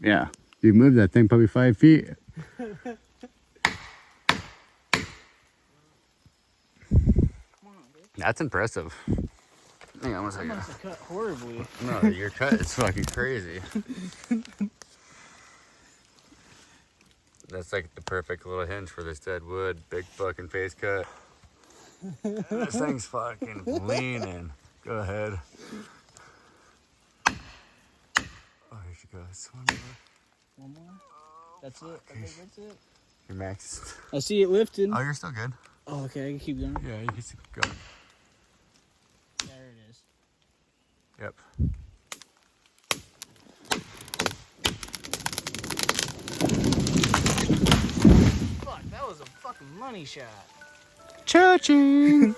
Yeah. You moved that thing probably 5 feet. That's impressive. Hang on one second. I must have cut horribly. No, your cut is fucking crazy. That's like the perfect little hinge for this dead wood. Big fucking face cut. This thing's fucking leaning. Go ahead. Oh, here she goes. One more. One more? That's it? Okay, that's it? Your max. I see it lifted. Oh, you're still good. Oh, okay, I can keep going. Yeah, you can keep going. There it is. Yep. Fuck, that was a fucking money shot. Cha-ching!